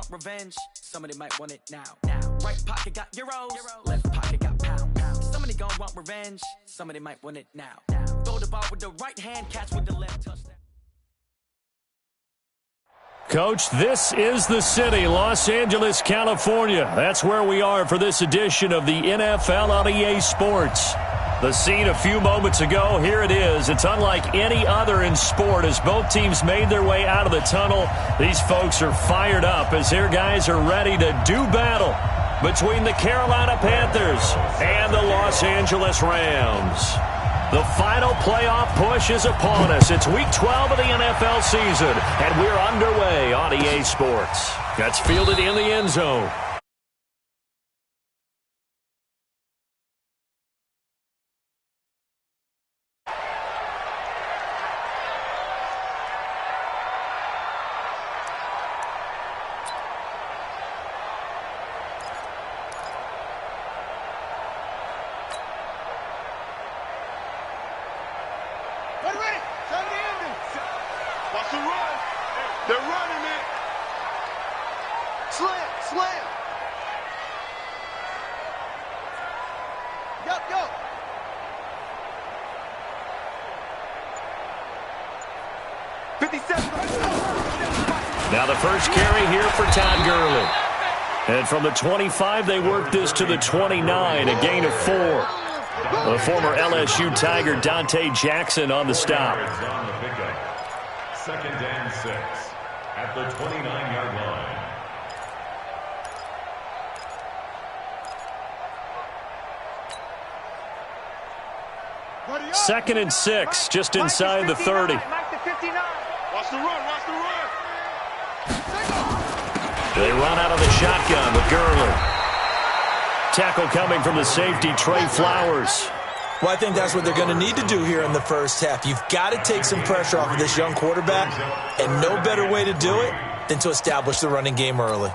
want revenge. Somebody might want it now. Right pocket got euros, left pocket got pound. Somebody gon' want revenge. Somebody might want it now. Throw the ball with the right hand, catch with the left, touchdown. Coach, this is the city, Los Angeles, California. That's where we are for this edition of the NFL on EA Sports. The scene a few moments ago, here it is. It's unlike any other in sport as both teams made their way out of the tunnel. These folks are fired up as their guys are ready to do battle between the Carolina Panthers and the Los Angeles Rams. The final playoff push is upon us. It's Week 12 of the NFL season, and we're underway on EA Sports. That's fielded in the end zone. Now the first carry here for Todd Gurley. And from the 25, they work this to the 29, a gain of 4. The former LSU Tiger Dante Jackson on the stop. Second and 6 at the 29-yard line. Second and 6, just inside the 30. Watch the run, watch the run. They run out of the shotgun with Gurley. Tackle coming from the safety, Trey Flowers. Well, I think that's what they're going to need to do here in the first half. You've got to take some pressure off of this young quarterback, and no better way to do it than to establish the running game early.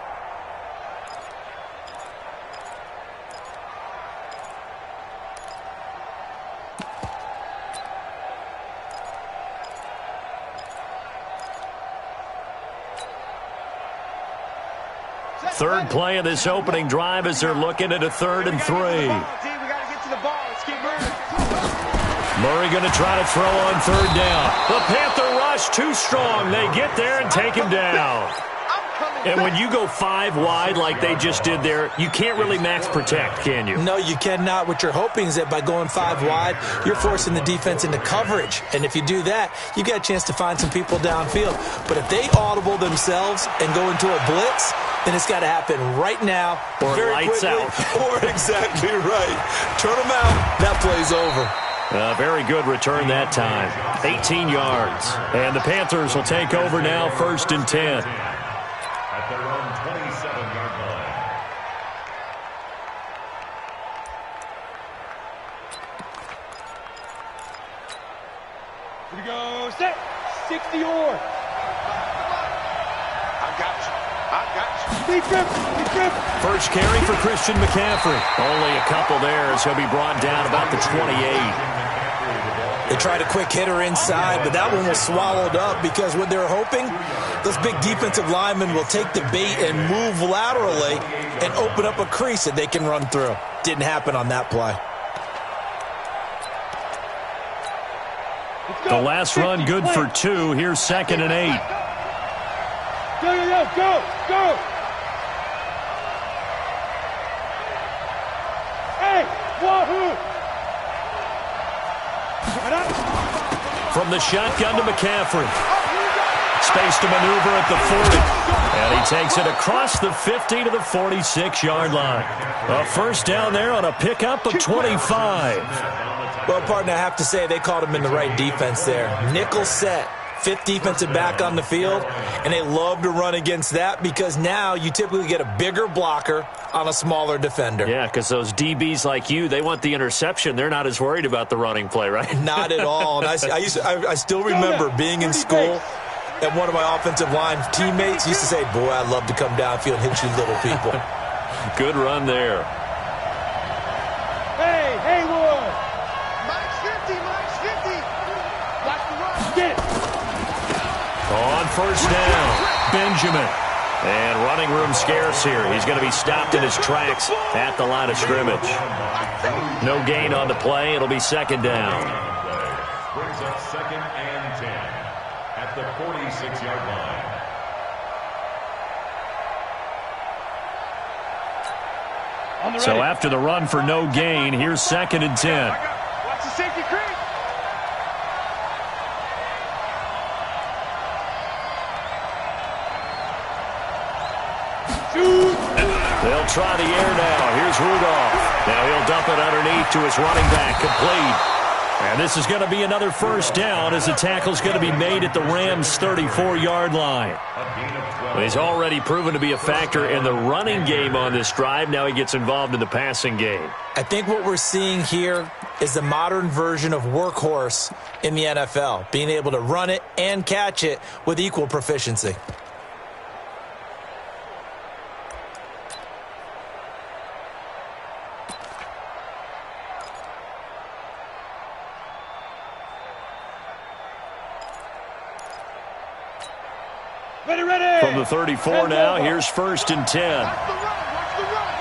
Third play of this opening drive as they're looking at a 3rd and 3. Murray going to try to throw on 3rd down. The Panther rush too strong. They get there and take him down. And when you go 5 wide like they just did there, you can't really max protect, can you? No, you cannot. What you're hoping is that by going 5 wide, you're forcing the defense into coverage. And if you do that, you got a chance to find some people downfield. But if they audible themselves and go into a blitz, then it's got to happen right now, or very lights quickly, out. Or exactly right. Turn them out. That play's over. Very good return that time. 18 yards. And the Panthers will take over now, 1st and 10. At their own 27-yard line. Here we go. Set. 60 or. I got you. Deep grip. First carry for Christian McCaffrey. Only a couple there as he'll be brought down about the 28. They tried a quick hitter inside, but that one was swallowed up because what they're hoping, those big defensive linemen will take the bait and move laterally and open up a crease that they can run through. Didn't happen on that play. The last run good for 2. Here's 2nd and 8. Go. Hey, wahoo! From the shotgun to McCaffrey. Space to maneuver at the 40. And he takes it across the 50 to the 46-yard line. A first down there on a pickup of 25. Well, partner, I have to say they called him in the right defense there. Nickel set. 5th defensive back on the field, and they love to run against that because now you typically get a bigger blocker on a smaller defender. Yeah, because those DBs like you, they want the interception. They're not as worried about the running play, right? Not at all. And I still remember being in school, and one of my offensive line teammates used to say, boy, I'd love to come downfield and hit you little people. Good run there. Hey, Haywood! Mike's 50. Watch the run. Get it. On first down, Benjamin. And Running room scarce here. He's going to be stopped in his tracks at the line of scrimmage. No gain on the play. It'll be second down. Brings up 2nd and 10 at the 46-yard line. So after the run for no gain, here's 2nd and 10. Watch the safety creep. They'll try the air now. Here's Rudolph. Now he'll dump it underneath to his running back, complete. And this is going to be another first down as the tackle's going to be made at the Rams' 34-yard line. Well, he's already proven to be a factor in the running game on this drive. Now he gets involved in the passing game. I think what we're seeing here is the modern version of workhorse in the NFL, being able to run it and catch it with equal proficiency. From the 34 now, here's 1st and 10. Watch the run.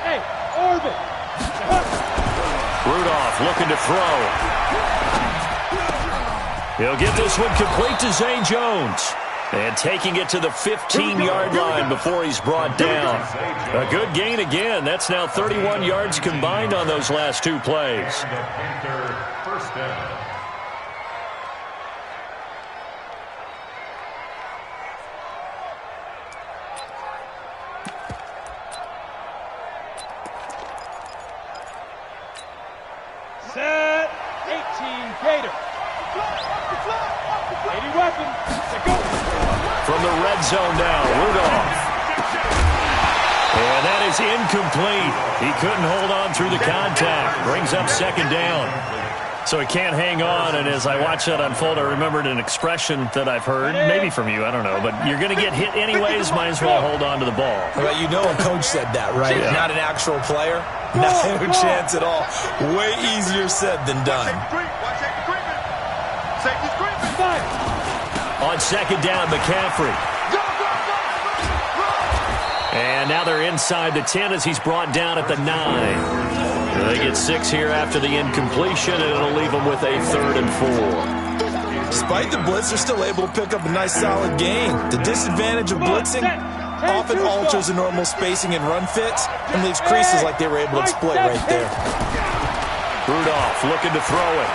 Hey, orbit. Rudolph looking to throw. He'll get this one complete to Zay Jones. And taking it to the 15-yard line before he's brought down. A good gain again. That's now 31 yards combined on those last two plays. And the Panther first down. Set. 18 Gator. 80 weapon. Go. From the red zone now, Rudolph. And that is incomplete. He couldn't hold on through the contact. Brings up 2nd down. So he can't hang on, and as I watch that unfold, I remembered an expression that I've heard, maybe from you, I don't know, but you're going to get hit anyways, might as well hold on to the ball. Well, you know a coach said that, right? Yeah. Not an actual player. No chance at all. Way easier said than done. On 2nd down, McCaffrey. And now they're inside the 10 as he's brought down at the 9. They get 6 here after the incompletion, and it'll leave them with a 3rd and 4. Despite the blitz, they're still able to pick up a nice solid gain. The disadvantage of blitzing often alters the normal spacing and run fits and leaves creases like they were able to exploit right there. Rudolph looking to throw it.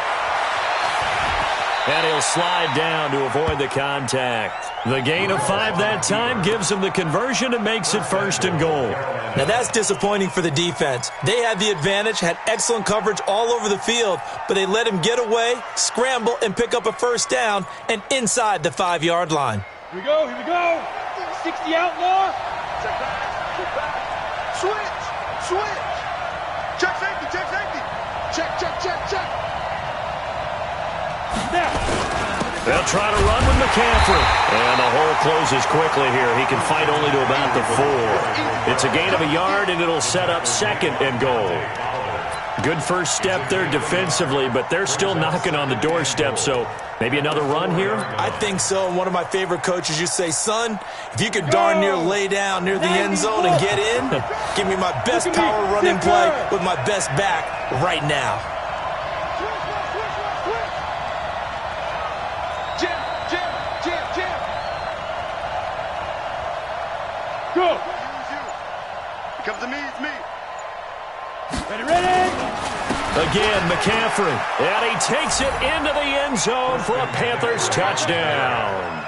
And he'll slide down to avoid the contact. The gain of 5 that time gives him the conversion and makes it 1st and goal. Now that's disappointing for the defense. They had the advantage, had excellent coverage all over the field, but they let him get away, scramble, and pick up a 1st down and inside the 5-yard line. Here we go. 60 outlaw. Check back. Switch. Check safety. Check. Now. They'll try to run with McCaffrey. And the hole closes quickly here. He can fight only to about the 4. It's a gain of a yard, and it'll set up 2nd and goal. Good first step there defensively, but they're still knocking on the doorstep, so maybe another run here? I think so. And one of my favorite coaches used to say, son, if you could darn near lay down near the end zone and get in, give me my best power running play with my best back right now. Jam. Go. Comes to me, it's me. Ready. Again, McCaffrey. And he takes it into the end zone for a Panthers touchdown.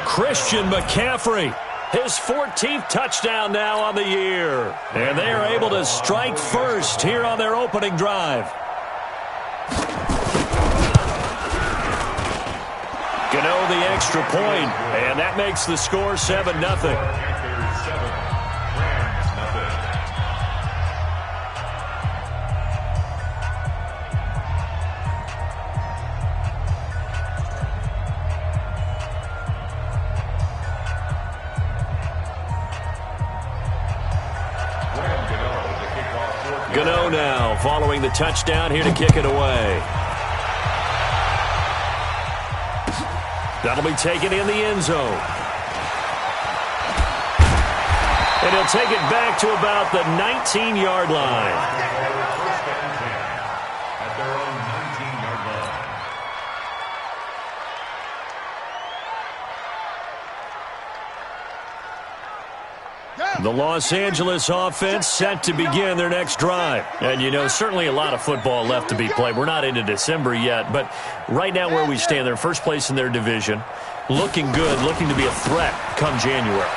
Christian McCaffrey. His 14th touchdown now on the year. And they are able to strike first here on their opening drive. Gano the extra point, and that makes the score 7-0. Gano now following the touchdown here to kick it away. That'll be taken in the end zone. And he'll take it back to about the 19-yard line. First and 10 at their own 19-yard line. The Los Angeles offense set to begin their next drive. And, you know, certainly a lot of football left to be played. We're not into December yet, but right now where we stand, they're first place in their division, looking good, looking to be a threat come January.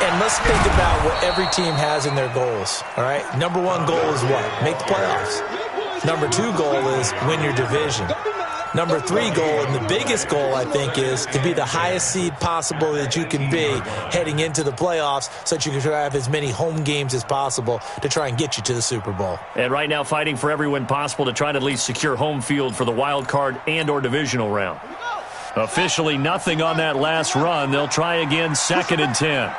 And let's think about what every team has in their goals, all right? Number one goal is what? Make the playoffs. Number two goal is win your division. Number three goal, and the biggest goal, I think, is to be the highest seed possible that you can be heading into the playoffs so that you can have as many home games as possible to try and get you to the Super Bowl. And right now fighting for every win possible to try to at least secure home field for the wild card and or divisional round. Officially nothing on that last run. They'll try again, 2nd and 10.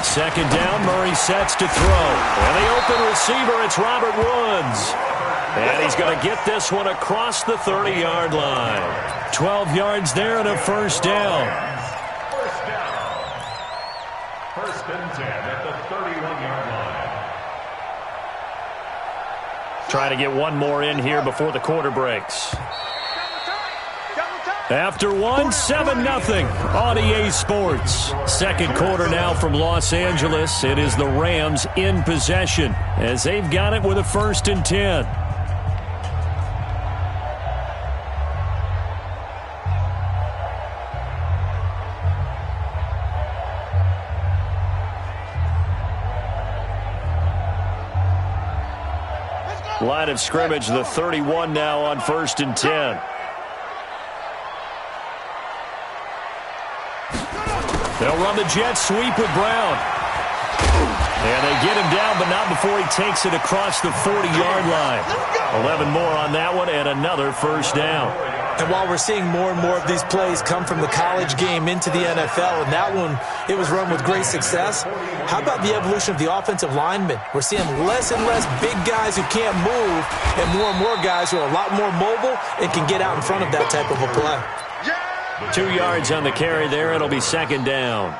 Second down, Murray sets to throw. And the open receiver, it's Robert Woods. And he's going to get this one across the 30-yard line. 12 yards there and a first down. First down. First and 10 at the 31-yard line. Trying to get one more in here before the quarter breaks. After one, 7-0 on EA Sports. Second quarter now from Los Angeles. It is the Rams in possession as they've got it with a 1st and 10. Line of scrimmage, the 31 now on 1st and 10. They'll run the jet sweep with Brown. And they get him down, but not before he takes it across the 40-yard line. 11 more on that one and another first down. And while we're seeing more and more of these plays come from the college game into the NFL, and that one, it was run with great success, how about the evolution of the offensive linemen? We're seeing less and less big guys who can't move and more guys who are a lot more mobile and can get out in front of that type of a play. 2 yards on the carry there. It'll be 2nd down.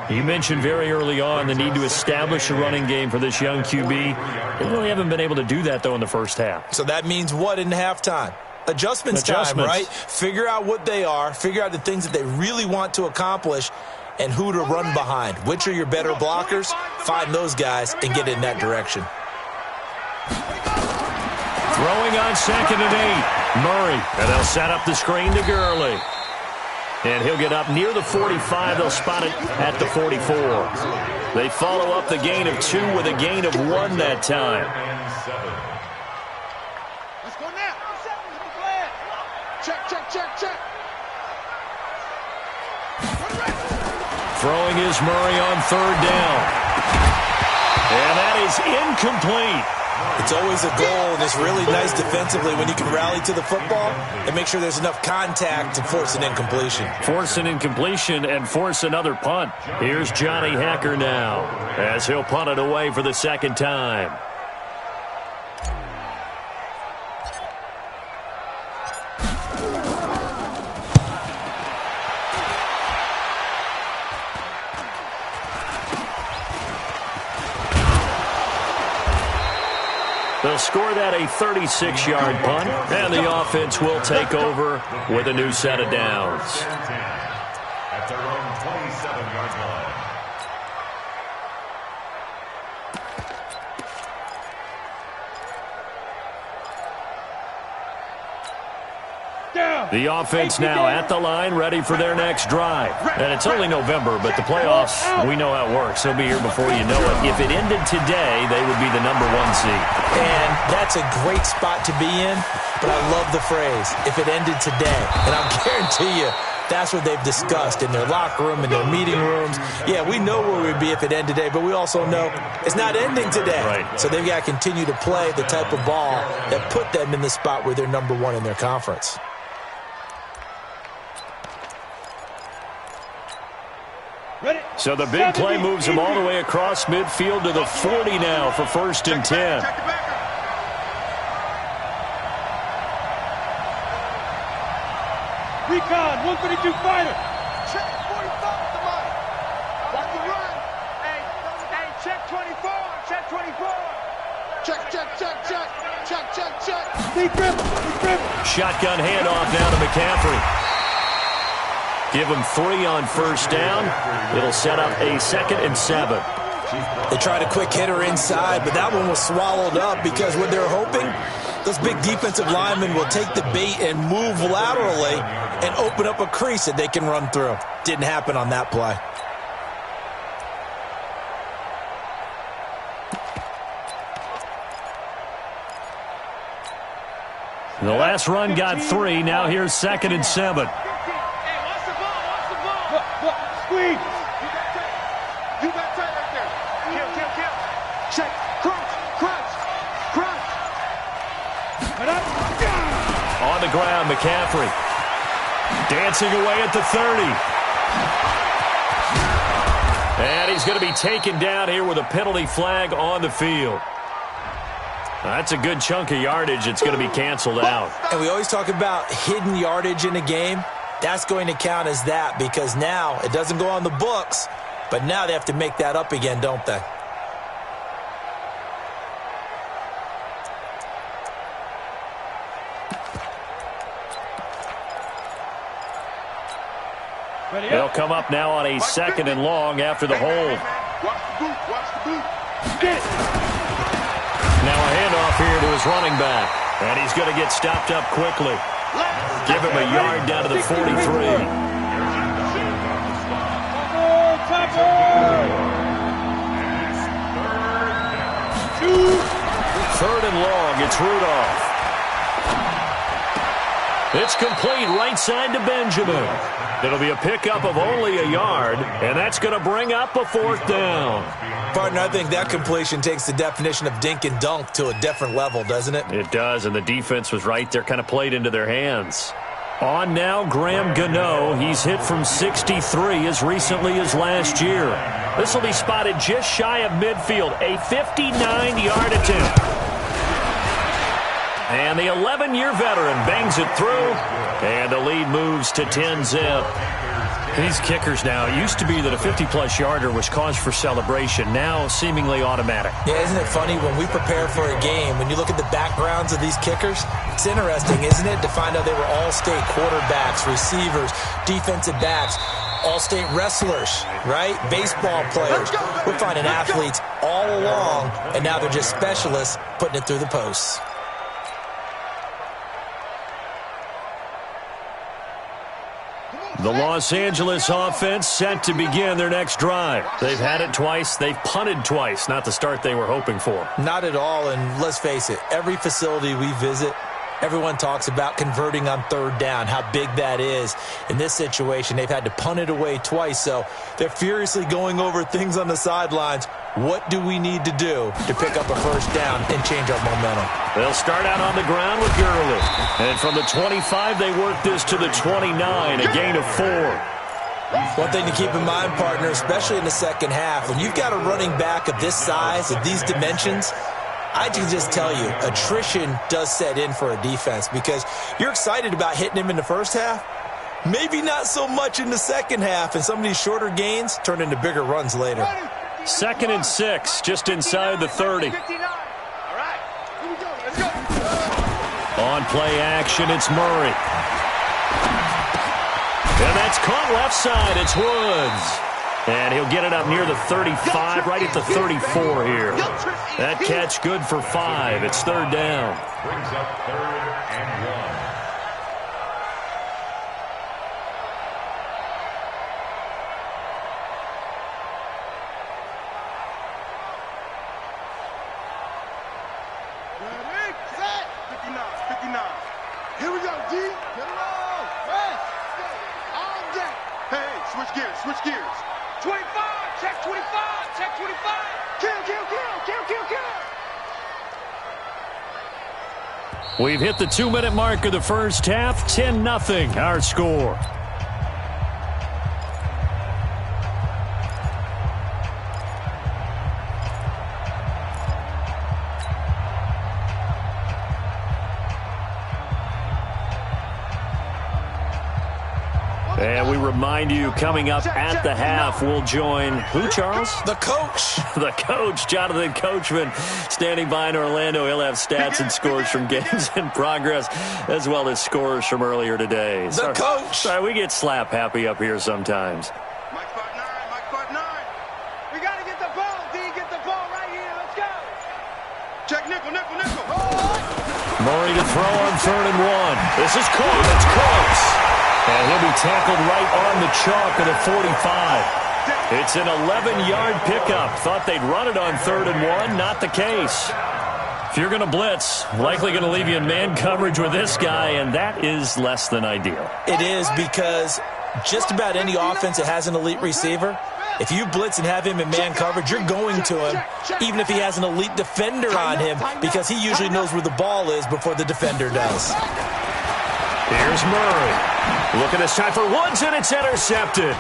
You mentioned very early on the need to establish a running game for this young QB. They really haven't been able to do that, though, in the first half. So that means what in halftime? Adjustments time, right? Figure out what they are, figure out the things that they really want to accomplish, and who to run behind. Which are your better blockers? Find those guys and get in that direction. Throwing on 2nd and 8. Murray, and they'll set up the screen to Gurley. And he'll get up near the 45. They'll spot it at the 44. They follow up the gain of 2 with a gain of 1 that time. Let's go now. Check. Throwing is Murray on 3rd down. And that is incomplete. It's always a goal, and it's really nice defensively when you can rally to the football and make sure there's enough contact to force an incompletion. Force an incompletion and force another punt. Here's Johnny Hacker now as he'll punt it away for the 2nd time. They'll score that a 36-yard punt, and the offense will take over with a new set of downs. At their own 27-yard line. The offense now at the line, ready for their next drive. And it's only November, but the playoffs, we know how it works. They'll be here before you know it. If it ended today, they would be the #1 seed. And that's a great spot to be in, but I love the phrase, if it ended today. And I'll guarantee you, that's what they've discussed in their locker room, in their meeting rooms. Yeah, we know where we'd be if it ended today, but we also know it's not ending today. Right. So they've got to continue to play the type of ball that put them in the spot where they're #1 in their conference. So the big play moves him all the way across midfield to the 40 now for 1st and 10. recon, 132 fighter. Check 45 to mine. Watch the run. Hey, check 24. Check 24. Check. Deep grip. Shotgun handoff now to McCaffrey. Give him 3 on first down. It'll set up a 2nd and 7. They tried a quick hitter inside, but that one was swallowed up because what they're hoping, those big defensive linemen will take the bait and move laterally and open up a crease that they can run through. Didn't happen on that play. The last run got 3. Now here's 2nd and 7. Hey, watch the ball. Squeeze. You got tight right there. Kill. Check. Crunch. On the ground, McCaffrey. Dancing away at the 30. And he's going to be taken down here with a penalty flag on the field. That's a good chunk of yardage. It's going to be canceled out. And we always talk about hidden yardage in a game. That's going to count as that because now it doesn't go on the books, but now they have to make that up again, don't they? They'll come up now on a 2nd and long after the hold. Watch the boot. Now a handoff here to his running back. And he's going to get stopped up quickly. Give him a yard down to the 43. Third and long. It's Rudolph. It's complete right side to Benjamin. It'll be a pickup of only a yard, and that's going to bring up a 4th down. Partner, I think that completion takes the definition of dink and dunk to a different level, doesn't it? It does, and the defense was right there, kind of played into their hands. On now, Graham Gano. He's hit from 63 as recently as last year. This will be spotted just shy of midfield, a 59-yard attempt. And the 11-year veteran bangs it through, and the lead moves to 10-zip. These kickers now, it used to be that a 50-plus yarder was cause for celebration, now seemingly automatic. Yeah, isn't it funny when we prepare for a game, when you look at the backgrounds of these kickers, it's interesting, isn't it, to find out they were all-state quarterbacks, receivers, defensive backs, all-state wrestlers, right? Baseball players. We're finding athletes all along, and now they're just specialists putting it through the posts. The Los Angeles offense set to begin their next drive. They've had it twice. They've punted twice. Not the start they were hoping for. Not at all, and let's face it, every facility we visit, everyone talks about converting on 3rd down, how big that is. In this situation, they've had to punt it away twice, so they're furiously going over things on the sidelines. What do we need to do to pick up a 1st down and change our momentum? They'll start out on the ground with Gurley. And from the 25, they work this to the 29, a gain of 4. One thing to keep in mind, partner, especially in the second half, when you've got a running back of this size, of these dimensions, I can just tell you, attrition does set in for a defense because you're excited about hitting him in the first half. Maybe not so much in the second half, and some of these shorter gains turn into bigger runs later. 2nd and 6, just inside the 30. All right, here we go. Let's go. On play action, it's Murray. And that's caught left side. It's Woods. And he'll get it up near the 35, right at the 34 here. That catch good for 5. It's 3rd down. Brings up 3rd and 1. Ready, set. 59. Here we go, D. Get it on. Rest. All day. Hey, switch gears. 25. Check 25. Check 25. Kill. We've hit the 2-minute mark of the first half. 10-0, our score. And we remind you, coming up at the half, we'll join who, Charles? The coach. The coach, Jonathan Coachman, standing by in Orlando. He'll have stats and scores from games in progress, as well as scores from earlier today. The coach. Sorry, we get slap happy up here sometimes. Mike 5'9", Mike 5'9". We got to get the ball, D. Get the ball right here. Let's go. Check nickel, nickel, nickel. Murray to throw on 3rd and 1. This is close. It's close. And he'll be tackled right on the chalk of the 45. It's an 11-yard pickup. Thought they'd run it on 3rd and 1. Not the case. If you're going to blitz, likely going to leave you in man coverage with this guy, and that is less than ideal. It is, because just about any offense that has an elite receiver, if you blitz and have him in man coverage, you're going to him, even if he has an elite defender on him, because he usually knows where the ball is before the defender does. Here's Murray. Looking this time for Woods, and it's intercepted.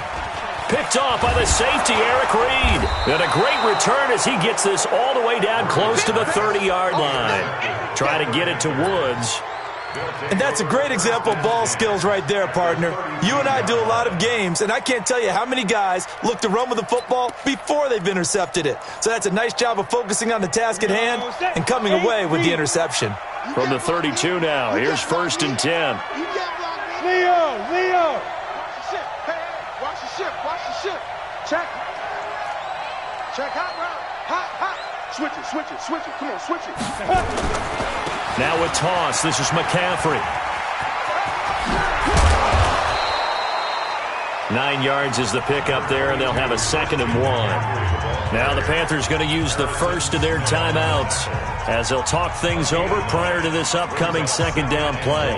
Picked off by the safety, Eric Reed. And a great return as he gets this all the way down close to the 30-yard line. Try to get it to Woods. And that's a great example of ball skills right there, partner. You and I do a lot of games, and I can't tell you how many guys look to run with the football before they've intercepted it. So that's a nice job of focusing on the task at hand and coming away with the interception. From the 32 now, here's 1st and 10. Leo. Watch the ship. Check. Hot route. Hot. Switch it. Come on, switch it. Now with toss, this is McCaffrey. 9 yards is the pickup there, and they'll have a 2nd and 1. Now the Panthers going to use the first of their timeouts as they'll talk things over prior to this upcoming 2nd down play.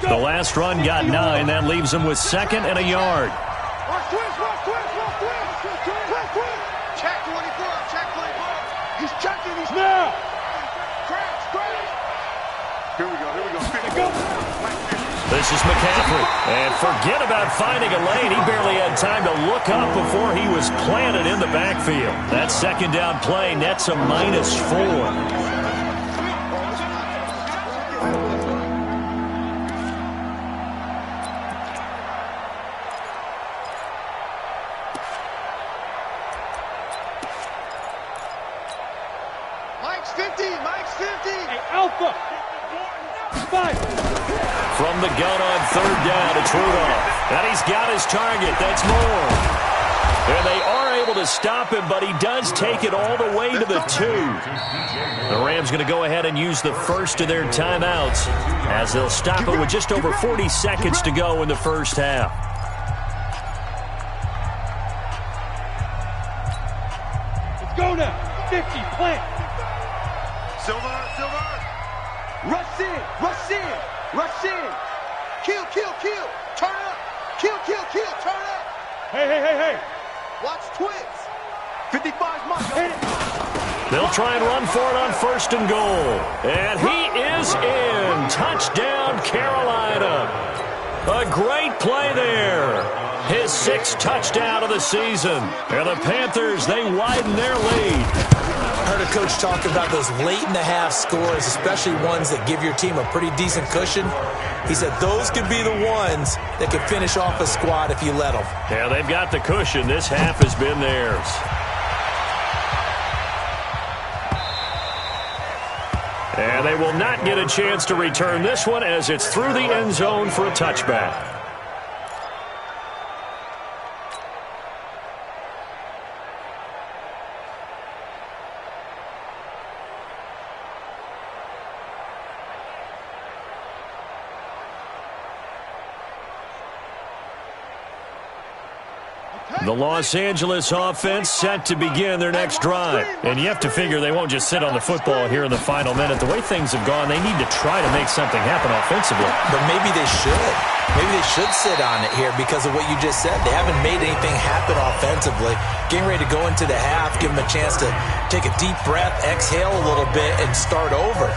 The last run got 9. That leaves them with 2nd and a yard. Check 24. He's checking. He's now. Crash. Here we go. This is McCaffrey. And forget about finding a lane. He barely had time to look up before he was planted in the backfield. That 2nd down play nets a -4. Mike's 50. Hey, Alpha. 5. From the gun on 3rd down, it's Rudolph. And he's got his target. That's Moore. And they are able to stop him, but he does take it all the way to the 2. The Rams going to go ahead and use the first of their timeouts as they'll stop it with just over 40 seconds to go in the first half. Let's go now. 50, plant. Silver. Rush in. Kill. Turn up. Kill. Turn up. Hey. Watch twins. 55's Mike. They'll try and run for it on 1st and goal. And he is in. Touchdown, Carolina. A great play there. His 6th touchdown of the season. And the Panthers, they widen their lead. I heard a coach talk about those late-in-the-half scores, especially ones that give your team a pretty decent cushion. He said those could be the ones that could finish off a squad if you let them. Yeah, they've got the cushion. This half has been theirs. And they will not get a chance to return this one as it's through the end zone for a touchback. The Los Angeles offense set to begin their next drive. And you have to figure they won't just sit on the football here in the final minute. The way things have gone, they need to try to make something happen offensively. But maybe they should. Maybe they should sit on it here because of what you just said. They haven't made anything happen offensively. Getting ready to go into the half, give them a chance to take a deep breath, exhale a little bit, and start over.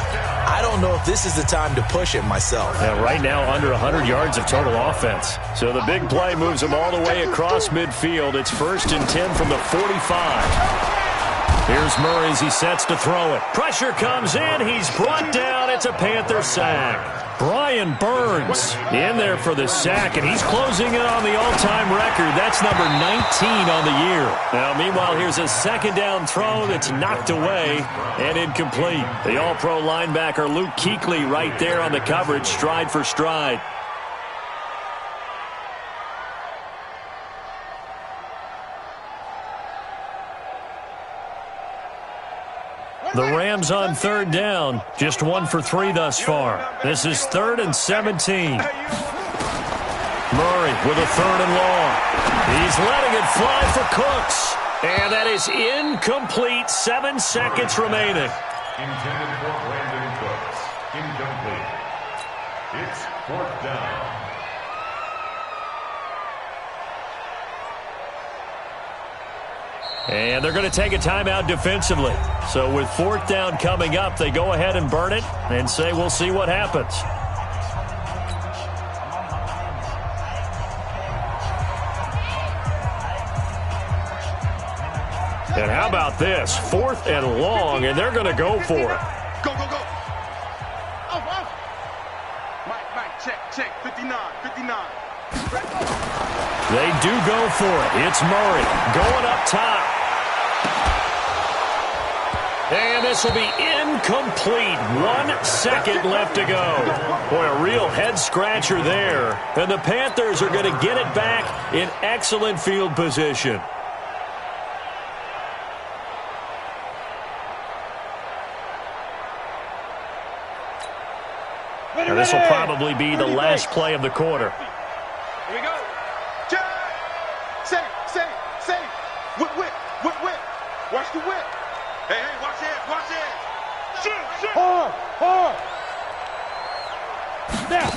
I don't know if this is the time to push it myself. Yeah, right now under 100 yards of total offense. So the big play moves them all the way across midfield. It's 1st and 10 from the 45. Here's Murray as he sets to throw it. Pressure comes in. He's brought down it's a Panther sack. Brian Burns in there for the sack, and he's closing in on the all-time record. That's number 19 on the year. Now, meanwhile, here's a second down throw that's knocked away and incomplete. The all-pro linebacker Luke Kuechly right there on the coverage, stride for stride. The Rams on third down, just 1 for 3 thus far. This is 3rd and 17. Murray with a 3rd and long. He's letting it fly for Cooks. And that is incomplete. 7 seconds remaining. Intended for Brandon Cooks. Incomplete. It's 4th down. And they're going to take a timeout defensively. So with 4th down coming up, they go ahead and burn it and say we'll see what happens. And how about this? 4th and long, and they're going to go for it. Go, go, go. Mike, check. 59. They do go for it. It's Murray going up top. And this will be incomplete. 1 second left to go. Boy, a real head-scratcher there. And the Panthers are going to get it back in excellent field position. Now, this will probably be the last play of the quarter. Here we go. Say. Whip. Watch the whip. Hey, watch it. Shoot. Hard. Now.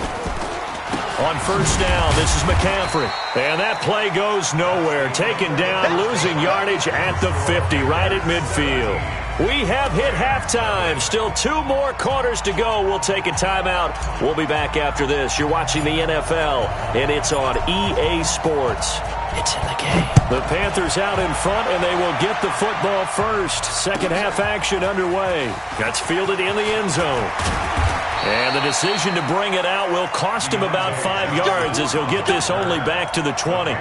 On first down, this is McCaffrey. And that play goes nowhere. Taken down, losing yardage at the 50, right at midfield. We have hit halftime. Still 2 more quarters to go. We'll take a timeout. We'll be back after this. You're watching the NFL, and it's on EA Sports. It's in the game. The Panthers out in front, and they will get the football first. Second half action underway. That's fielded in the end zone. And the decision to bring it out will cost him about 5 yards as he'll get this only back to the 20.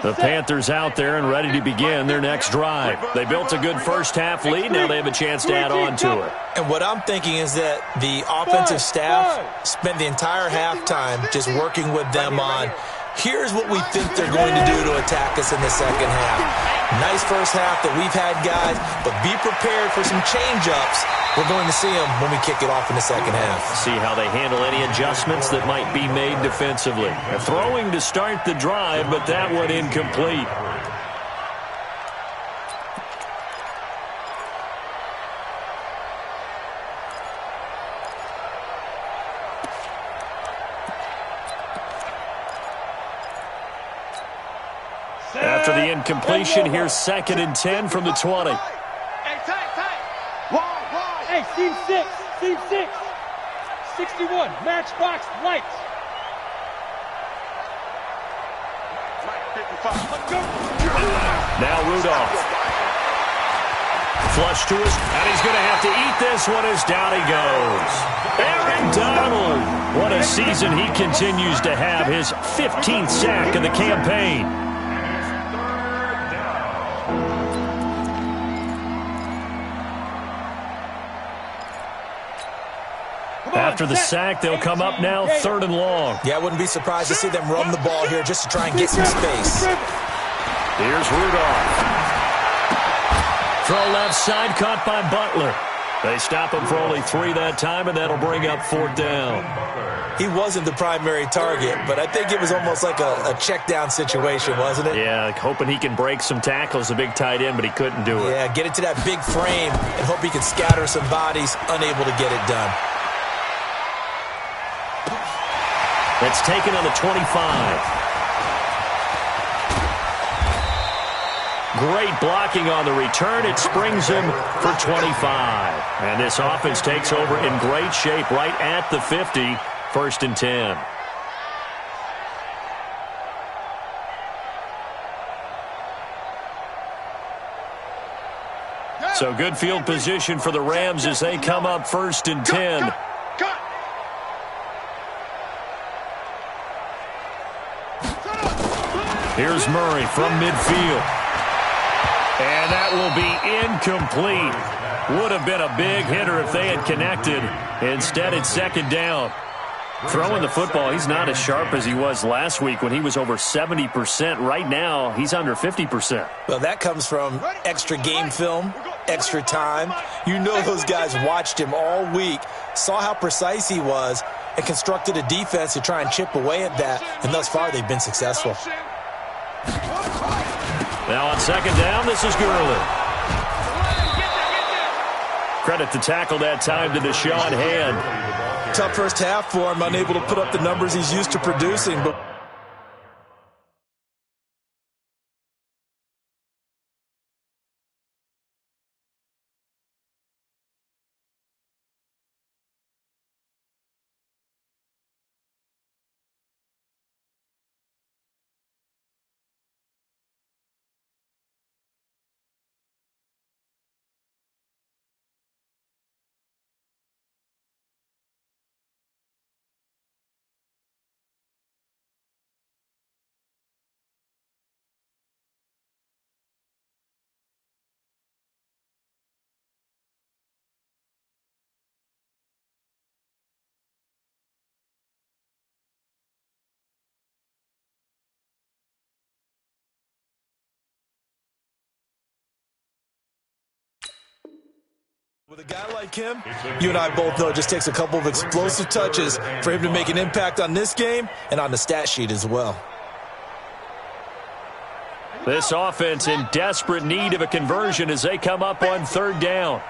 The Panthers out there and ready to begin their next drive. They built a good first half lead. Now they have a chance to add on to it. And what I'm thinking is that the offensive staff spent the entire halftime just working with them on, here's what we think they're going to do to attack us in the second half. Nice first half that we've had, guys, but be prepared for some change-ups. We're going to see them when we kick it off in the second half. See how they handle any adjustments that might be made defensively. A throwing to start the drive, but that one incomplete. After the incompletion, here's 2nd and 10 from the 20. Hey, Team 6. 61, matchbox lights. Now Rudolph. Flush to us, and he's going to have to eat this one as down he goes. Aaron Donald. What a season he continues to have. His 15th sack of the campaign. After the sack, they'll come up now 3rd and long. Yeah, I wouldn't be surprised to see them run the ball here just to try and get some space. Here's Rudolph. Throw left side, caught by Butler. They stop him for only 3 that time, and that'll bring up 4th down. He wasn't the primary target, but I think it was almost like a check down situation, wasn't it? Yeah, hoping he can break some tackles, a big tight end, but he couldn't do it. Yeah, get it to that big frame and hope he can scatter some bodies, unable to get it done. That's taken on the 25. Great blocking on the return. It springs him for 25. And this offense takes over in great shape right at the 50. 1st and 10. So good field position for the Rams as they come up 1st and 10. Here's Murray from midfield. And that will be incomplete. Would have been a big hitter if they had connected. Instead, it's 2nd down. Throwing the football, he's not as sharp as he was last week when he was over 70%. Right now, he's under 50%. Well, that comes from extra game film, extra time. You know those guys watched him all week, saw how precise he was, and constructed a defense to try and chip away at that. And thus far, they've been successful. Now on 2nd down, this is Gurley. Credit the tackle that time to Deshaun Hand. Tough first half for him, unable to put up the numbers he's used to producing. But with a guy like him, you and I both know it just takes a couple of explosive touches for him to make an impact on this game and on the stat sheet as well. This offense in desperate need of a conversion as they come up on 3rd down.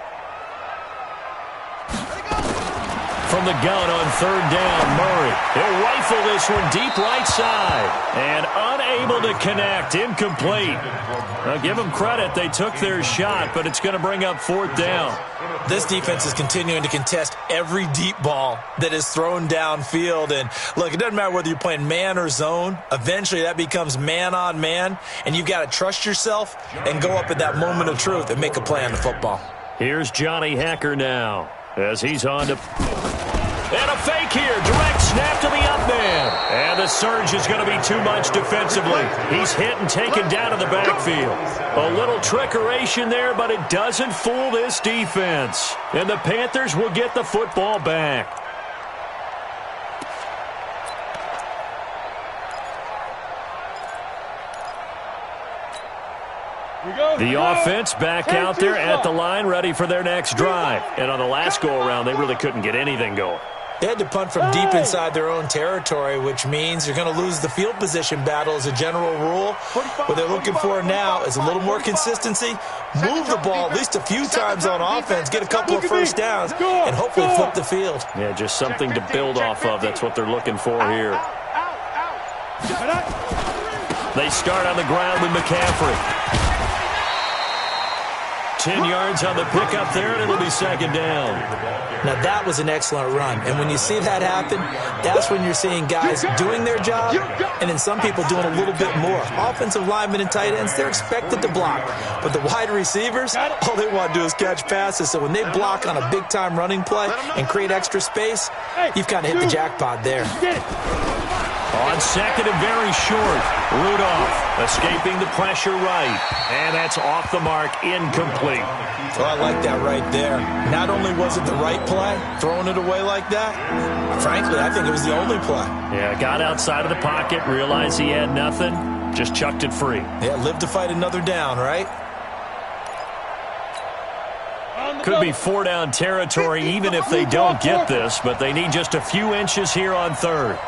From the gun on 3rd down, Murray. He'll rifle this one deep right side. And unable to connect. Incomplete. Now, give them credit. They took their shot, but it's going to bring up 4th down. This defense is continuing to contest every deep ball that is thrown downfield. And, look, it doesn't matter whether you're playing man or zone. Eventually, that becomes man on man. And you've got to trust yourself and go up at that moment of truth and make a play on the football. Here's Johnny Hacker now as he's on to... And a fake here. Direct snap to the up man. And the surge is going to be too much defensively. He's hit and taken down to the backfield. A little trickeration there, but it doesn't fool this defense. And the Panthers will get the football back. The offense back out there at the line, ready for their next drive. And on the last go-around, they really couldn't get anything going. They had to punt from deep inside their own territory, which means you're going to lose the field position battle as a general rule. What they're looking for now is a little more consistency, move the ball at least a few times on offense, get a couple of first downs, and hopefully flip the field. Yeah, just something to build off of. That's what they're looking for here. They start on the ground with McCaffrey. 10 yards on the pickup there, and it'll be 2nd down. Now, that was an excellent run. And when you see that happen, that's when you're seeing guys doing their job and then some people doing a little bit more. Offensive linemen and tight ends, they're expected to block. But the wide receivers, all they want to do is catch passes. So when they block on a big-time running play and create extra space, you've kind of hit the jackpot there. On 2nd and very short, Rudolph escaping the pressure right. And that's off the mark, incomplete. Well, I like that right there. Not only was it the right play, throwing it away like that, frankly, I think it was the only play. Yeah, got outside of the pocket, realized he had nothing, just chucked it free. Yeah, live to fight another down, right? Could be 4-down territory even if they don't get this, but they need just a few inches here on 3rd.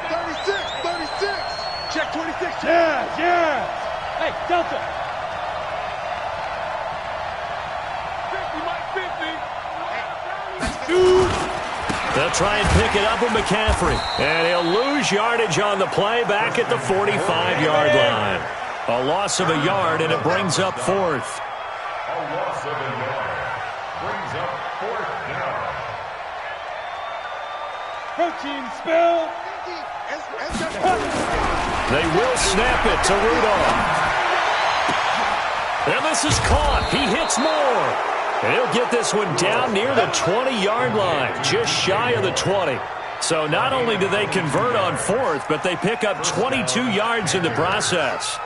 36. Check 26. Yeah. Hey, Delta. 50, Mike, 50. They'll try and pick it up with McCaffrey. And he'll lose yardage on the play back at the 45-yard line. A loss of a yard, and it brings up 4th. A loss of a yard brings up 4th down. Protein spill. They will snap it to Rudolph. And this is caught. He hits more. And he'll get this one down near the 20-yard line, just shy of the 20. So not only do they convert on fourth, but they pick up 22 yards in the process.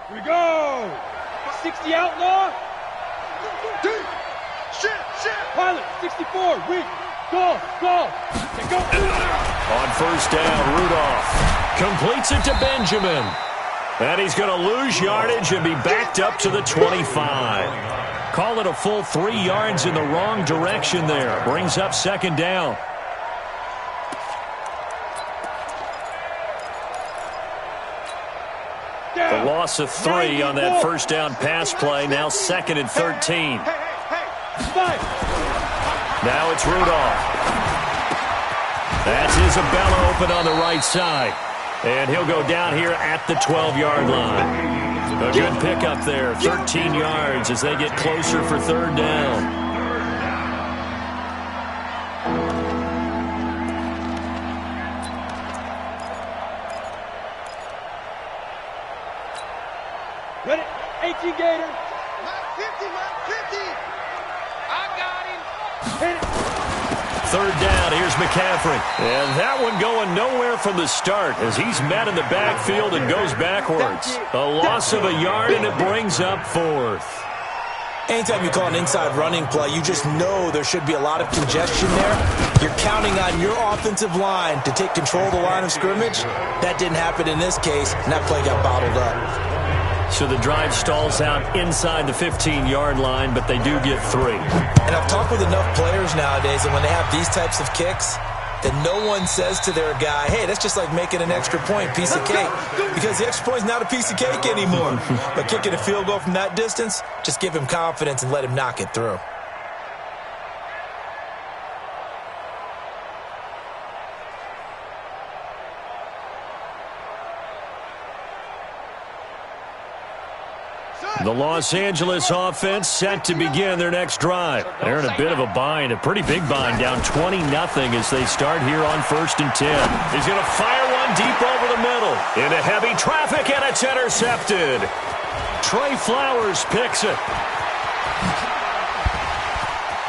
Here we go. 60 outlaw. Shit. Pilot, 64, weak. Go. And go. On first down, Rudolph completes it to Benjamin. And he's going to lose yardage and be backed up to the 25. Call it a full 3 yards in the wrong direction there. Brings up second down. The loss of 3 on that first down pass play. Now 2nd and 13. Now it's Rudolph. That's Isabella open on the right side. And he'll go down here at the 12-yard line. A good pickup there. 13 yards as they get closer for third down. Ready? 18 Gator. Not 50, not 50. I got him. Hit it. Third down, here's McCaffrey. And that one going nowhere from the start as he's met in the backfield and goes backwards. A loss of a yard, and it brings up fourth. Anytime you call an inside running play, you just know there should be a lot of congestion there. You're counting on your offensive line to take control of the line of scrimmage. That didn't happen in this case, and that play got bottled up. So the drive stalls out inside the 15-yard line, but they do get 3. And I've talked with enough players nowadays, and when they have these types of kicks, then no one says to their guy, hey, that's just like making an extra point, piece of cake. Because the extra point's not a piece of cake anymore. But kicking a field goal from that distance, just give him confidence and let him knock it through. The Los Angeles offense set to begin their next drive. They're in a bit of a bind, a pretty big bind, down 20-0 as they start here on 1st and 10. He's going to fire one deep over the middle into heavy traffic, and it's intercepted. Trey Flowers picks it.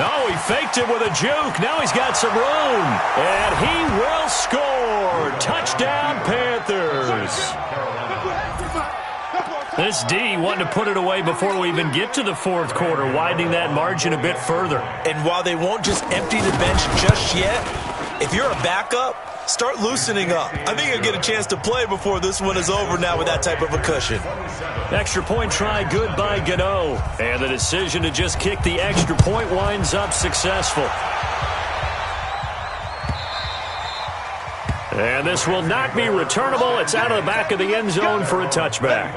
Oh, he faked it with a juke. Now he's got some room, and he will score. Touchdown, Panthers. This D wanting to put it away before we even get to the fourth quarter, widening that margin a bit further. And while they won't just empty the bench just yet, if you're a backup, start loosening up. I think you'll get a chance to play before this one is over now with that type of a cushion. Extra point try good by Gano. And the decision to just kick the extra point winds up successful. And this will not be returnable. It's out of the back of the end zone for a touchback.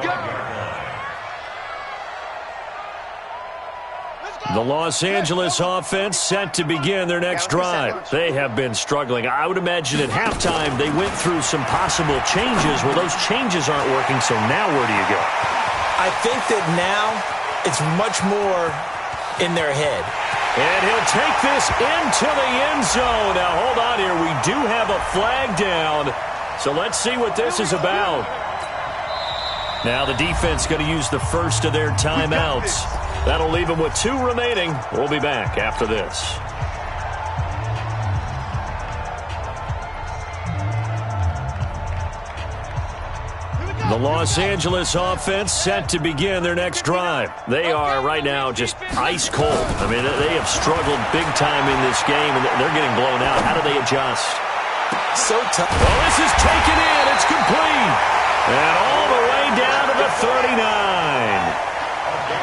The Los Angeles offense set to begin their next drive. They have been struggling. I would imagine at halftime they went through some possible changes. Well, those changes aren't working, so now where do you go? I think that now it's much more in their head. And he'll take this into the end zone. Now, hold on here. We do have a flag down. So let's see what this is about. Now the defense going to use the first of their timeouts. That'll leave them with 2 remaining. We'll be back after this. The Los Angeles offense set to begin their next drive. They are right now just ice cold. I mean, they have struggled big time in this game, and they're getting blown out. How do they adjust? So tough. Well, this is taken in. It's complete. And all the way down to the 39.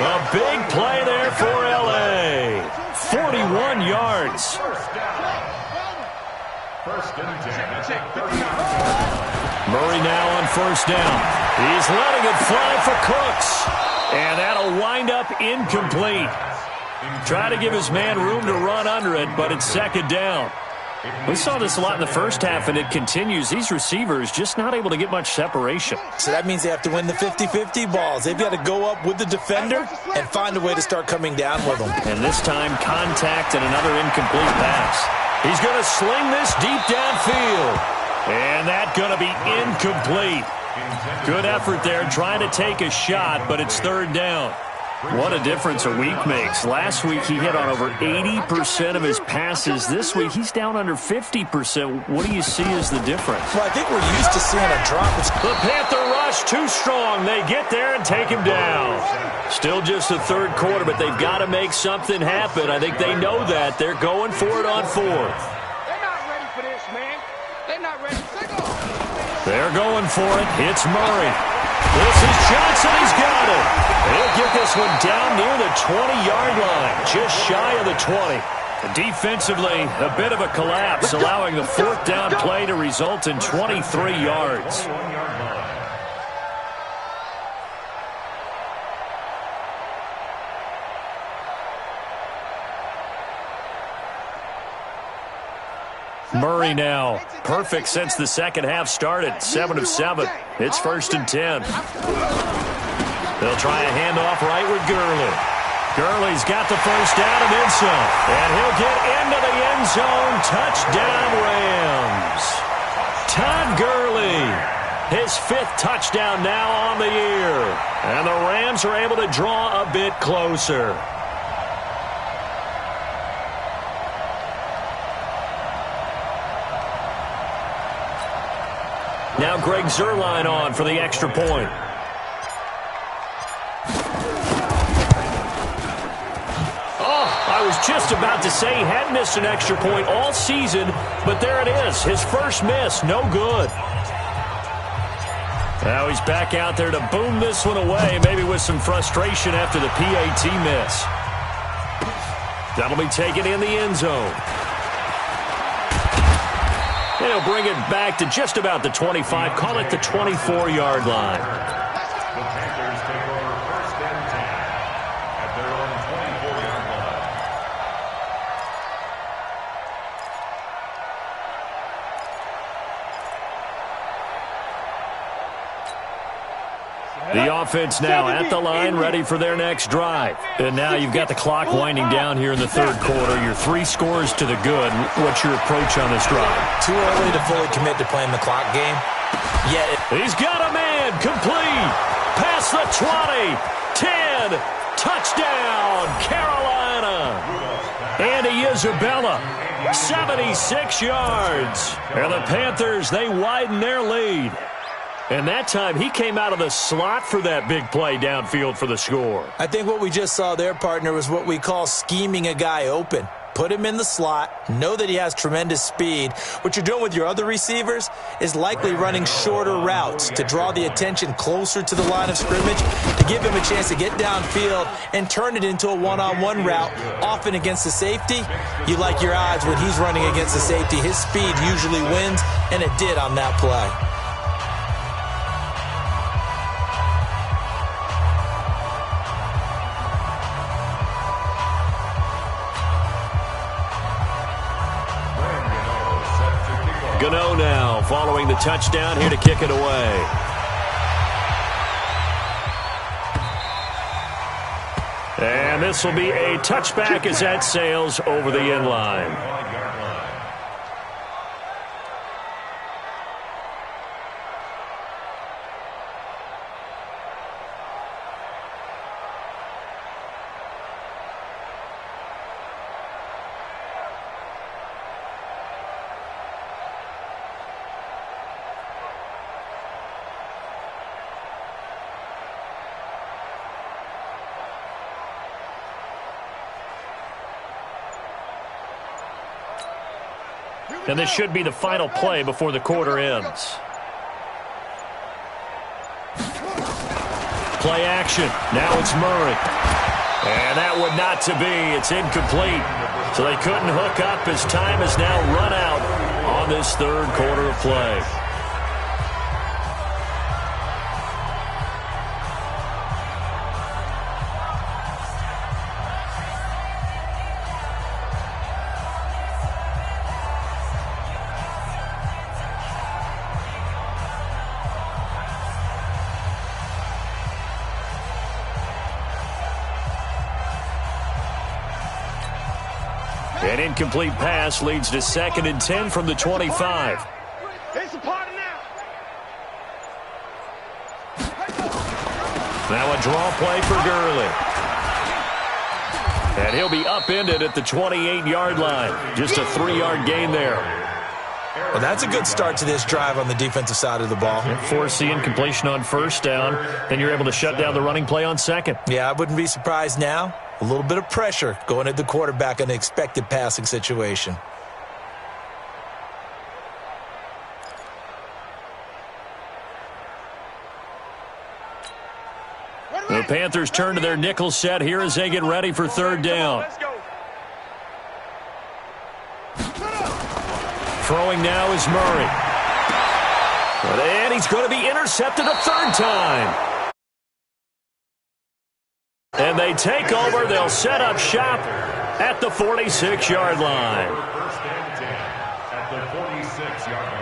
A big play there for L.A. 41 yards. Murray now on first down. He's letting it fly for Cooks. And that'll wind up incomplete. Try to give his man room to run under it, but it's second down. We saw this a lot in the first half, and it continues. These receivers just not able to get much separation. So that means they have to win the 50-50 balls. They've got to go up with the defender and find a way to start coming down with them. And this time, contact and another incomplete pass. He's going to sling this deep downfield. And that's going to be incomplete. Good effort there trying to take a shot, but it's third down. What a difference a week makes. Last week he hit on over 80% of his passes. This week he's down under 50%. What do you see as the difference? Well, I think we're used to seeing a drop. The Panther rush too strong. They get there and take him down. Still just the third quarter, but they've got to make something happen. I think they know that. They're going for it on fourth. They're not ready for this, man. They're not ready. They're going for it. It's Murray. This is Johnson. He's got it. He'll get this one down near the 20-yard line, just shy of the 20. Defensively, a bit of a collapse, allowing the fourth down play to result in 23 yards. Murray now, perfect since the second half started, 7 of 7. It's 1st and 10. They'll try a handoff right with Gurley. Gurley's got the first down and then some. And he'll get into the end zone. Touchdown, Rams. Todd Gurley, his 5th touchdown now on the year. And the Rams are able to draw a bit closer. Now Greg Zuerlein on for the extra point. Oh, I was just about to say he hadn't missed an extra point all season, but there it is. His first miss, no good. Now he's back out there to boom this one away, maybe with some frustration after the PAT miss. That'll be taken in the end zone. And he'll bring it back to just about the 25. Call it the 24-yard line. The Panthers take over 1st and 10 at their own 24-yard line. The offense now at the line, ready for their next drive. And now you've got the clock winding down here in the third quarter. Your 3 scores to the good. What's your approach on this drive? Too early to fully commit to playing the clock game. He's got a man, complete, past the 20, 10, touchdown, Carolina. Andy Isabella, 76 yards. And the Panthers, they widen their lead. And that time, he came out of the slot for that big play downfield for the score. I think what we just saw there, partner, was what we call scheming a guy open. Put him in the slot, know that he has tremendous speed. What you're doing with your other receivers is likely running shorter routes to draw the attention closer to the line of scrimmage, to give him a chance to get downfield and turn it into a one-on-one route, often against the safety. You like your odds when he's running against the safety. His speed usually wins, and it did on that play. Gano now following the touchdown here to kick it away. And this will be a touchback as that sails over the end line. And this should be the final play before the quarter ends. Play action. Now it's Murray. And that would not to be. It's incomplete. So they couldn't hook up as time has now run out on this third quarter of play. An incomplete pass leads to 2nd and 10 from the 25. It's a party now. Now a draw play for Gurley. And he'll be upended at the 28-yard line. Just a 3-yard gain there. Well, that's a good start to this drive on the defensive side of the ball. Force the incompletion on 1st down. Then you're able to shut down the running play on 2nd. Yeah, I wouldn't be surprised now. A little bit of pressure going at the quarterback in an expected passing situation. The Panthers turn to their nickel set here as they get ready for 3rd down. Let's go. Throwing now is Murray. And he's going to be intercepted a 3rd time. And they take over. They'll set up shop at the 46-yard line. First and 10 at the 46-yard line.